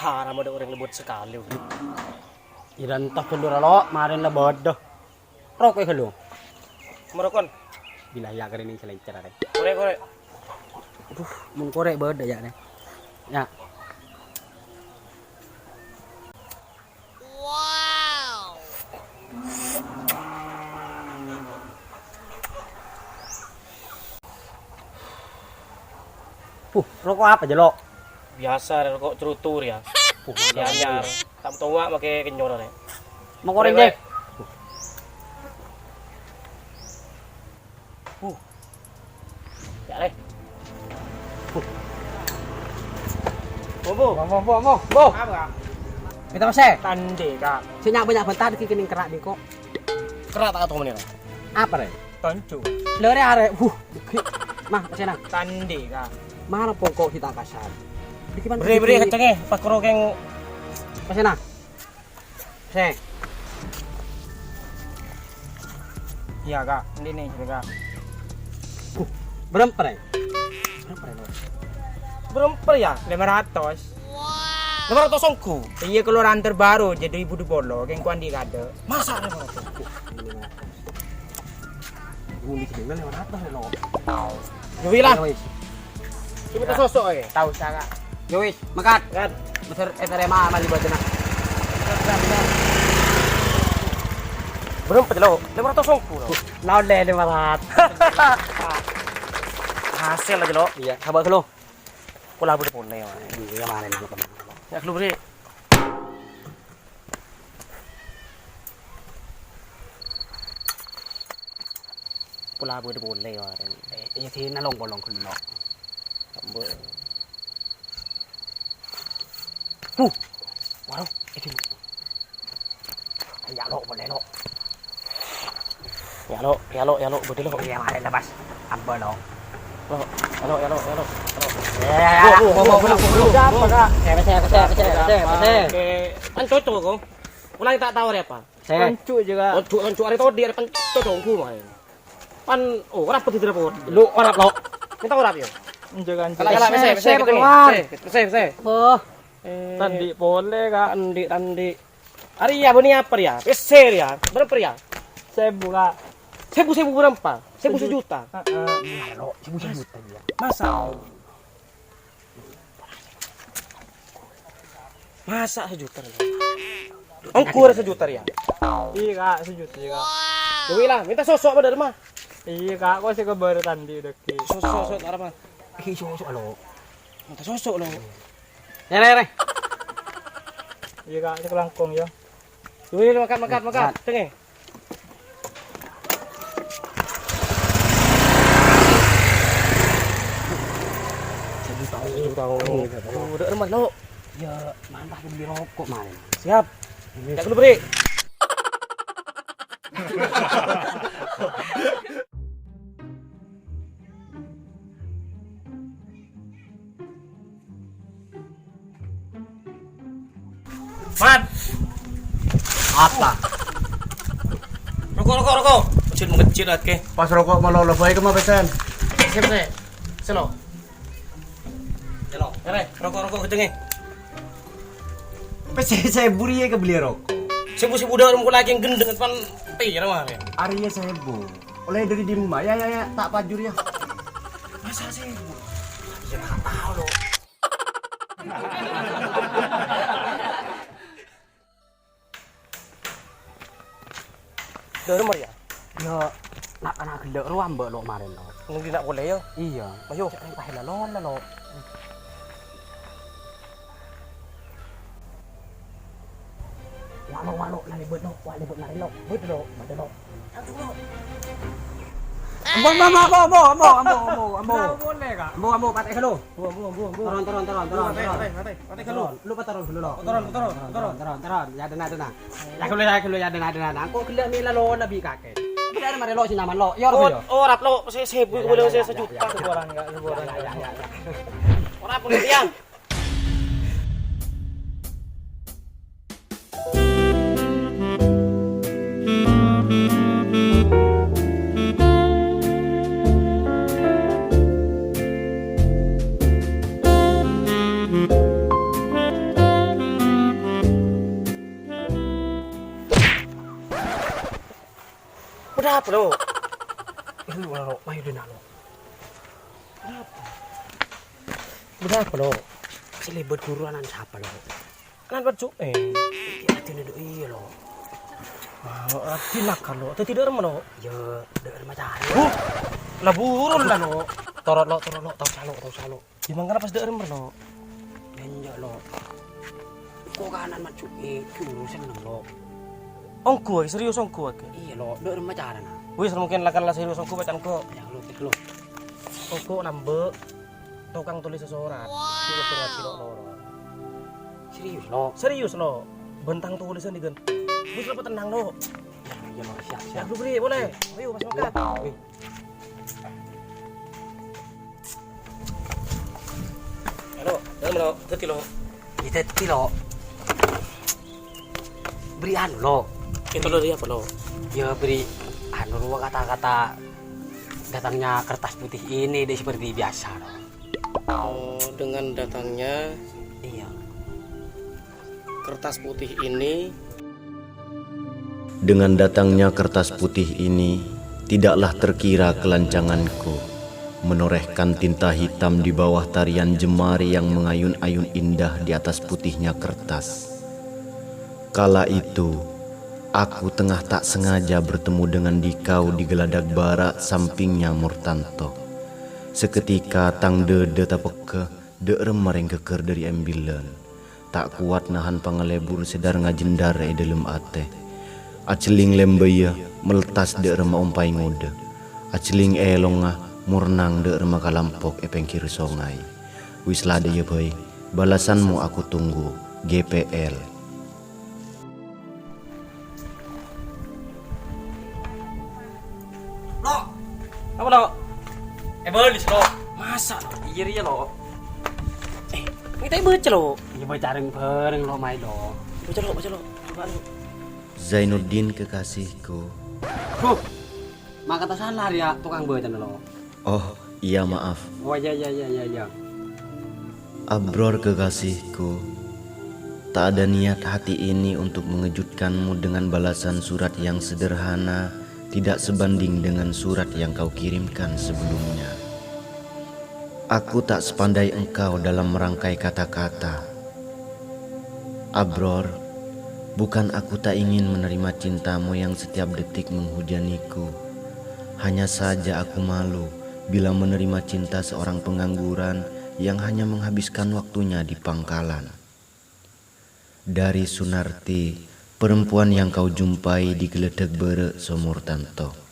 Parah ada orang lebut sekali. Iran tak keluar lo, marin lah bodoh. Rokok keluar. Merokon. Bila ya keren ini selain cara deh. Korek. Mun korek bodoh ya deh. Ya. Wow. Rokok apa aja lo? Biasa rokok cerutur ya. Anyar. Tak tua pakai kenyor nih. Mau korek deh. Ya deh. Bo. Apa? Kita masih. Tande kak. Sinyak banyak bentar di kening kerak di kok. Kerak tak tahu menira. Apa deh? Tancu. Lere are. Mah, masih nang. Tande kak. Mana pokok kita kasar. Beri kecengnya. Pas kerokeng. Masih nang. Masih. Iya kak. Ini nih kak. Berapa deh? Berapa deh lo? Berempat ya? 500. 500 songku. Iya keluaran terbaru jadi ibu di bolo. Keng kuan di kade. Masa 500? Ngundi sini mana 500 lo? Yoi lah. Kita sosok ya. Tahu saya. Yowis, makat. Kan. Besar eterema mali bojana. Berempat lo. 500 songku lo. Lawan deh 500. Hasil aja lo. Iya, kabar ke lo. Pula boleh pun ya. Iya mana nih kemana? Ya lu beri. Pula boleh pun ya. Iya sih nalong bolong ke lo. Ambil. Waduh, itu. Ya lo boleh lo. Ya lo, boleh lo. Iya mana lepas. Ambil lo. Ya lo. Ya. Apa kak? Kecil. Kan cocok kok. Ulang tak tahu apa. Pancu juga. Pancu hari tahu dia pan cocok ku mah. Pan kenapa tidak pun? Lu orap lo. Kita orap yo. Jangan. Kalau saya keluar. Saya. Oh. Tandi boleh kak. Tandi. Hari ya bani apa ya? Peser ya. Berapa ya? Sebu kak. Sebu berapa? Sebu sejuta. Iya lo, sebu sejuta ya. Masa sejuta? Ongkur sejuta ya? Iya kak, sejuta juga. Dewi lah, minta sosok pada rumah. Iya kak, kok sih kebar tadi udah ki. Sosok apa? Sosok lo. Minta sosok lo. Ya. Iya kak, ini kelangkung ya. Dewi makan. Tengah. Udah rumah lo. Ya, mantap beli rokok mana? Siap. Ya dulu beri. Mat. Apa? Rokok. Mengecil ke. Pas rokok malah lebay ke mah pesan. Siap saya. Selo. Rokok ketengah. Pesen saya buri ya ke beli rokok. Sibu dah rumah lagi yang gendeng depan pira mah. Arya saya bu. Oleh dari di rumah ya tak pajur ya. Masa sih? Ya tak tahu lo. Dah rumah ya? Ya, nak kena gelak ruam mbak lo kemarin lo. Nunggu nak boleh ya? Iya. Ayo. Pahela lo. Walo lari buat lo, lari lo. Buat lo. Ambo. Boleh kak? Ambo pakai ke lo. Bu. Turun. Pakai kalau. Lu turun dulu lo. Turun. Ya dena. Ya dena. Aku gelak mi lo lebih kakek. Ada mari lo sinaman lo. Ya ro. Oh, rap lo. Saya boleh saya sejuta. Sebulan kak, sebulan. Orang pun dia. Apa lo? Ini lo, mayu dina lo. Berapa lo? Selibet guruanan siapa lo? Kan baju Iya, iya lo. tinakal lo. Atau tidak remah lo? Ya, dari macam Lah burun lah lo. Torot lo, tahu salo. Gimana kenapa tidak remah lo? Benjak lo. Kok kanan maju urusan lo. Ongku, serius ongku. Iya lo, dari macam mana? Wis mungkin lah serius ongku bacaan ko. Yang lo tik lo. Ongku nambah tukang tulis seseorang. Silo tengah silo lo. Serius lo. Serius lo. Bentang tulisan di gen. Wis lo tenang lo. Ya lo, siap. Siap lu beri, boleh. Ayo pas makan. Halo, dalam lo, teti lo. Itu lo. Beri anu lo. Itu lo dia apa lo? Ya beri anu lo kata-kata datangnya kertas putih ini deh seperti biasa lo. Oh, dengan datangnya Iya. kertas putih ini. Dengan datangnya kertas putih ini, tidaklah terkira kelancanganku menorehkan tinta hitam di bawah tarian jemari yang mengayun-ayun indah di atas putihnya kertas. Kala itu, aku tengah tak sengaja bertemu dengan Dikau di geladak barat sampingnya Murtanto. Seketika tang de tapeke de remereng keker dari ambilan. Tak kuat nahan pangalebur sedar ngajendar dalam ate. Aceling lembaya meletas de rema umpai ngode. Aceling elonga murnang de rema kalampok pengkir songai. Wis lade ya boy, balasanmu aku tunggu. GPL. Lo, Apa lo? bolis lo. Masa lo? Iya lo. Kita baca lo. Ya bareng lo main lo. Baca lo. Coba lo. Zainuddin kekasihku. Maka tak salah ya tukang baca lo. Oh iya maaf. Oh ya. Abror kekasihku, tak ada niat hati ini untuk mengejutkanmu dengan balasan surat yang sederhana, tidak sebanding dengan surat yang kau kirimkan sebelumnya. Aku tak sepandai engkau dalam merangkai kata-kata. Abror, bukan aku tak ingin menerima cintamu yang setiap detik menghujaniku. Hanya saja aku malu bila menerima cinta seorang pengangguran yang hanya menghabiskan waktunya di pangkalan. Dari Sunarti, perempuan yang kau jumpai di Geledek Bere Somurtanto.